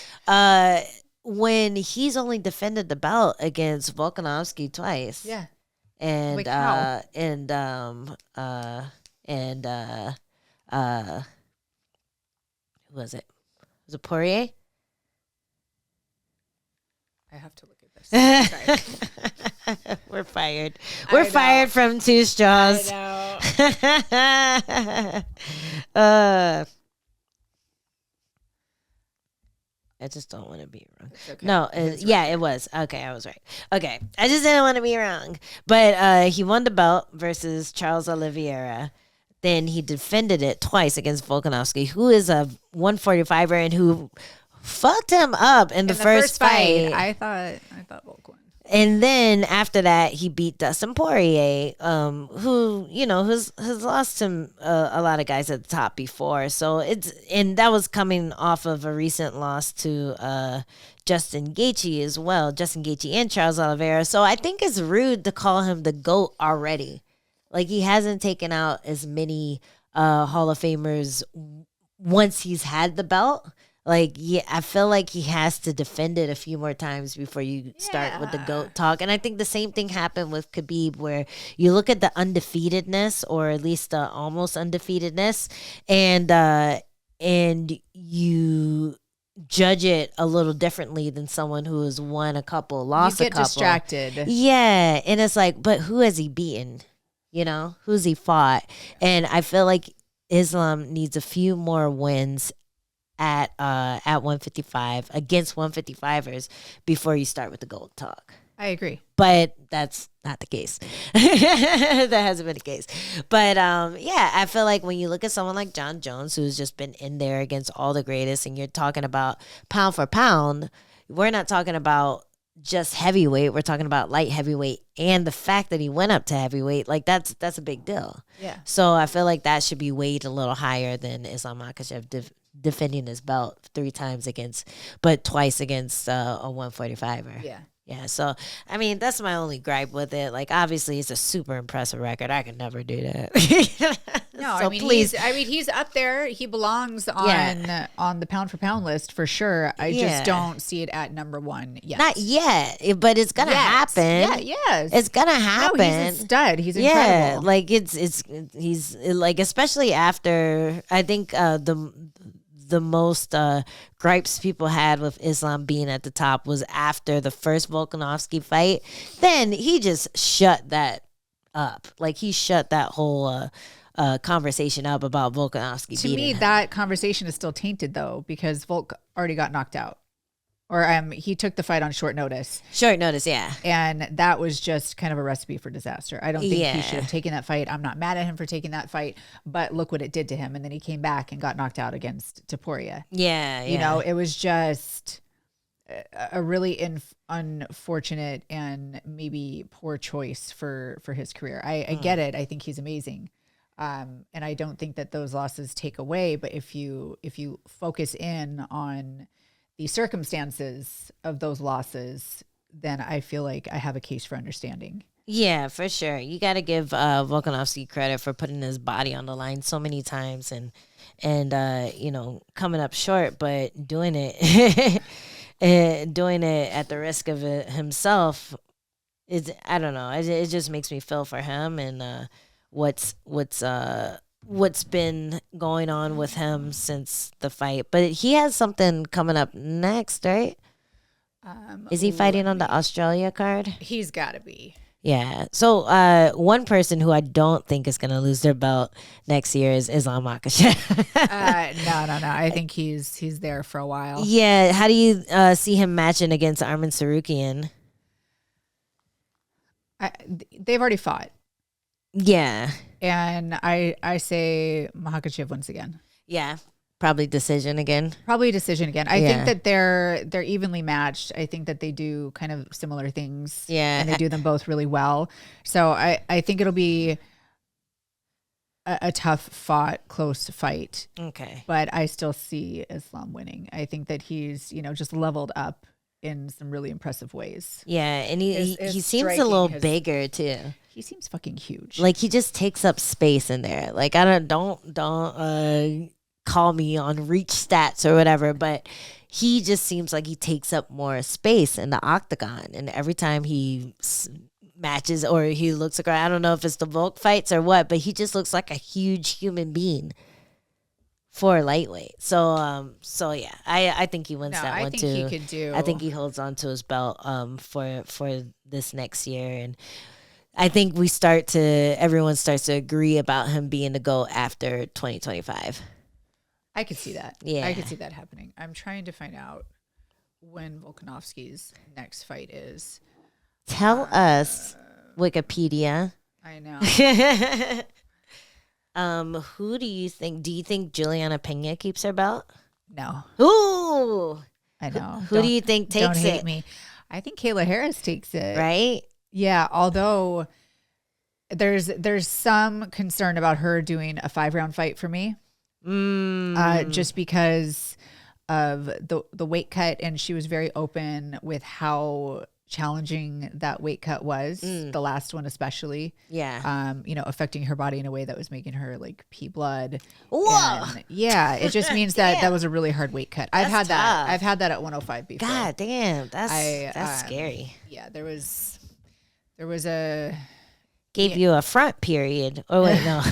When he's only defended the belt against Volkanovski twice.
Yeah.
And
Like how?
Who was it? Was it Poirier?
I have to look at this. Sorry.
We're fired. We're fired from Two Straws.
I
know. I just don't want to be wrong.
Okay.
No, it was. Okay, I was right. Okay, I just didn't want to be wrong. But he won the belt versus Charles Oliveira. Then he defended it twice against Volkanovski, who is a 145er and who fucked him up in the first fight.
I thought Volk won.
And then after that, he beat Dustin Poirier, who has lost him a lot of guys at the top before. So and that was coming off of a recent loss to Justin Gaethje as well, Justin Gaethje and Charles Oliveira. So I think it's rude to call him the GOAT already. Like, he hasn't taken out as many Hall of Famers once he's had the belt. Like, yeah, I feel like he has to defend it a few more times before you start with the GOAT talk. And I think the same thing happened with Khabib, where you look at the undefeatedness, or at least the almost undefeatedness, and you judge it a little differently than someone who has won a couple, lost a couple. You get
distracted.
Yeah, and it's like, but who has he beaten? Who's he fought? And I feel like Islam needs a few more wins at 155 against 155ers before you start with the GOAT talk.
I agree.
But that's not the case. That hasn't been the case. But I feel like when you look at someone like John Jones, who's just been in there against all the greatest, and you're talking about pound for pound, we're not talking about just heavyweight. We're talking about light heavyweight, and the fact that he went up to heavyweight, like that's a big deal.
Yeah.
So I feel like that should be weighed a little higher than Islam Makhachev defending his belt 3 times but twice against a 145er.
Yeah.
Yeah, so, I mean, that's my only gripe with it. Like, obviously, it's a super impressive record. I could never do that.
No,
so
I mean,
please.
he's up there. He belongs on the pound for pound list for sure. I just don't see it at number 1 yet.
Not yet, but it's gonna happen.
Yeah, yes,
it's gonna happen.
No, he's a stud. He's incredible.
Yeah, like he's like, especially after, I think the most gripes people had with Islam being at the top was after the first Volkanovski fight. Then he just shut that up. Like, he shut that whole conversation up about Volkanovski
To
beating
me,
him.
that conversation is still tainted, though, because Volk already got knocked out. Or he took the fight on short notice.
Short notice, yeah.
And that was just kind of a recipe for disaster. I don't think he should have taken that fight. I'm not mad at him for taking that fight, but look what it did to him. And then he came back and got knocked out against Topuria.
Yeah.
You know, it was just a really unfortunate and maybe poor choice for his career. I get it. I think he's amazing. And I don't think that those losses take away. But if you focus in on the circumstances of those losses, then I feel like I have a case for understanding.
Yeah, for sure. You got to give Volkanovski credit for putting his body on the line so many times and you know, coming up short, but doing it doing it at the risk of it himself. I don't know. It just makes me feel for him and what's been going on with him since the fight. But he has something coming up next, right? Is he fighting on the Australia card?
He's got to be.
Yeah. So one person who I don't think is going to lose their belt next year is Islam Makhachev.
No. I think he's there for a while.
Yeah. How do you see him matching against Arman Sarukian?
They've already fought.
Yeah.
And I say Makhachev once again.
Yeah. Probably decision again.
Probably a decision again. I think that they're evenly matched. I think that they do kind of similar things.
Yeah.
And they do them both really well. So I think it'll be a tough fought, close fight.
Okay.
But I still see Islam winning. I think that he's, just leveled up in some really impressive ways.
Yeah, and he seems a little bigger too.
He seems fucking huge.
Like, he just takes up space in there. Like, I don't call me on reach stats or whatever, but he just seems like he takes up more space in the octagon. And every time he matches or he looks like, I don't know if it's the Volk fights or what, but he just looks like a huge human being for lightweight. So yeah, I think he wins that one too.
I think he could do.
I think he holds on to his belt for this next year, and I think everyone starts to agree about him being the GOAT after 2025.
I could see that.
Yeah.
I could see that happening. I'm trying to find out when Volkanovski's next fight is.
Tell us, Wikipedia.
I know.
Who do you think? Do you think Juliana Pena keeps her belt?
No.
Ooh.
I know.
Who do you think takes
don't
it?
Hate me. I think Kayla Harris takes it.
Right?
Yeah, although there's some concern about her doing a 5-round fight for me. Just because of the weight cut, and she was very open with how challenging that weight cut was, the last one especially.
Yeah.
Affecting her body in a way that was making her like pee blood.
Whoa.
And, yeah, it just means that was a really hard weight cut. I've had that at 105 before.
God damn, that's scary.
Yeah, there was a
gave you a front period. Oh wait, no,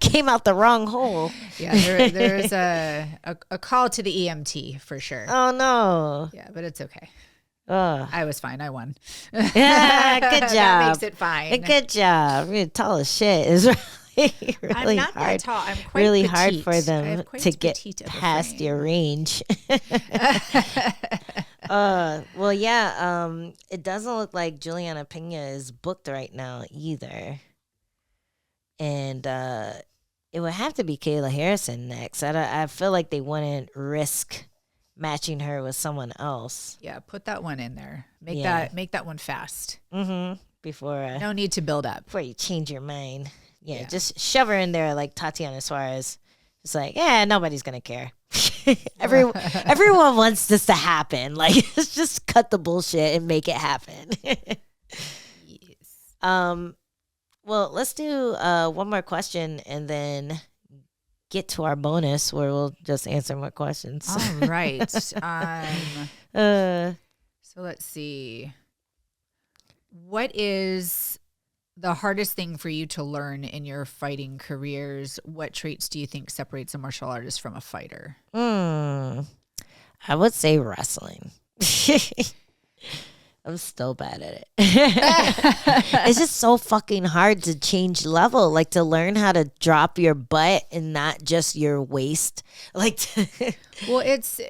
came out the wrong hole.
Yeah, there's a call to the EMT for sure.
Oh no.
Yeah, but it's okay.
I
was fine. I won.
Yeah, good job.
That makes it fine.
Good job. You're tall as shit. Is really
I'm not
hard.
that tall. I'm quite
really
petite.
hard for them to get past your range. Well, yeah. It doesn't look like Juliana Pena is booked right now either, and it would have to be Kayla Harrison next. I feel like they wouldn't risk matching her with someone else.
Yeah, put that one in there. Make that one fast.
Mm-hmm. Before
no need to build up.
Before you change your mind. Yeah, just shove her in there like Tatiana Suarez. It's like, yeah, nobody's gonna care. Everyone wants this to happen. Like, let's just cut the bullshit and make it happen.
Yes.
Well, let's do one more question and then get to our bonus where we'll just answer more questions.
All right. So let's see. What is the hardest thing for you to learn in your fighting careers? What traits do you think separates a martial artist from a fighter?
I would say wrestling. I'm still bad at it. It's just so fucking hard to change level, like to learn how to drop your butt and not just your waist. Like,
well, it's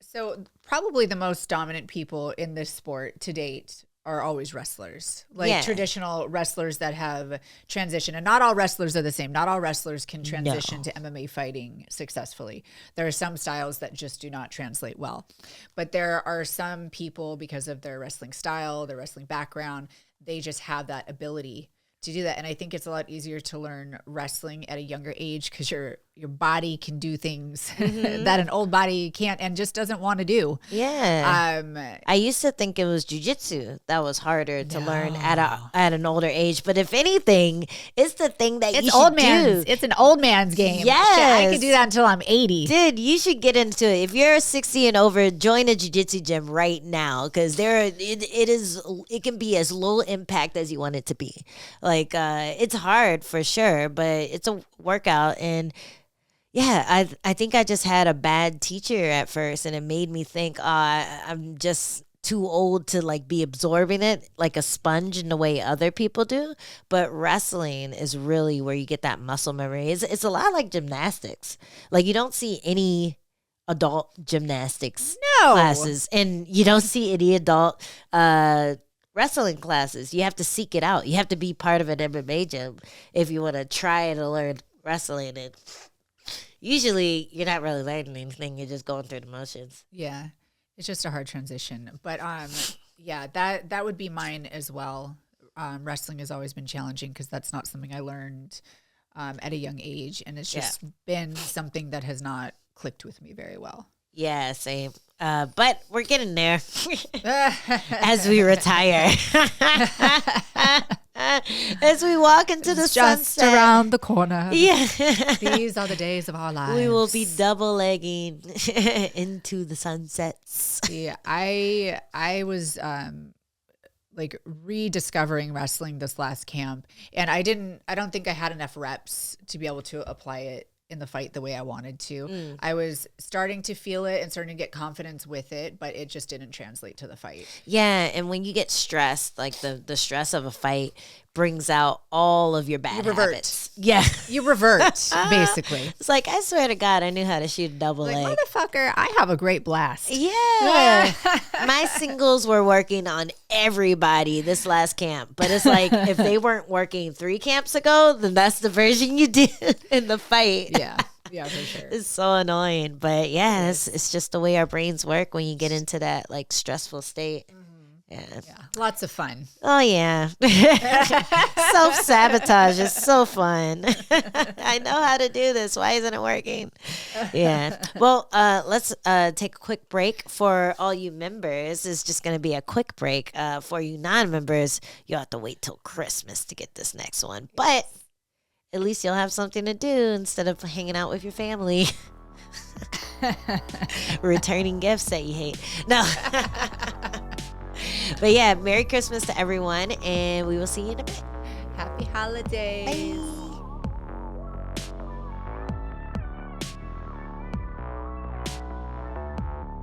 so probably the most dominant people in this sport to date are always wrestlers, like traditional wrestlers that have transitioned. And not all wrestlers are the same. Not all wrestlers can transition to MMA fighting successfully. There are some styles that just do not translate well. But there are some people, because of their wrestling style, their wrestling background, they just have that ability to do that. And I think it's a lot easier to learn wrestling at a younger age because your body can do things that an old body can't and just doesn't want to do.
Yeah. I used to think it was jiu-jitsu that was harder to learn at an older age. But if anything, it's the thing that you should do.
It's an old man's game.
Yes.
Shit, I could do that until I'm 80.
Dude, you should get into it. If you're 60 and over, join a jiu-jitsu gym right now because it can be as low impact as you want it to be. Like, it's hard for sure, but it's a workout. And yeah, I think I just had a bad teacher at first, and it made me think I'm just too old to like be absorbing it like a sponge in the way other people do. But wrestling is really where you get that muscle memory. It's a lot like gymnastics. Like you don't see any adult gymnastics classes, and you don't see any adult wrestling classes. You have to seek it out. You have to be part of an MMA gym if you want to try to learn wrestling. And usually you're not really learning anything. You're just going through the motions.
Yeah. It's just a hard transition. But yeah, that would be mine as well. Wrestling has always been challenging because that's not something I learned at a young age. And it's just been something that has not clicked with me very well.
Yeah, same. But we're getting there as we retire. As we walk into the sunset.
Just around the corner.
Yeah.
These are the days of our lives.
We will be double-legging into the sunsets.
Yeah, I was like rediscovering wrestling this last camp, and I don't think I had enough reps to be able to apply it in the fight the way I wanted to. I was starting to feel it and starting to get confidence with it, but it just didn't translate to the fight.
Yeah, and when you get stressed, like the stress of a fight brings out all of your bad habits. Yeah.
You revert, basically.
It's like, I swear to God, I knew how to shoot a double leg.
Motherfucker, I have a great blast.
Yeah. My singles were working on everybody this last camp. But it's like, if they weren't working 3 camps ago, then that's the version you did in the fight.
Yeah, for sure.
It's so annoying. But yeah, it's just the way our brains work when you get into that like stressful state. Yeah.
Lots of fun.
Oh, yeah. Self-sabotage is so fun. I know how to do this. Why isn't it working? Yeah. Well, let's take a quick break for all you members. It's just going to be a quick break. For you non-members, you'll have to wait till Christmas to get this next one. But at least you'll have something to do instead of hanging out with your family. Returning gifts that you hate. No. But yeah, Merry Christmas to everyone, and we will see you in a bit.
Happy holidays.
Bye.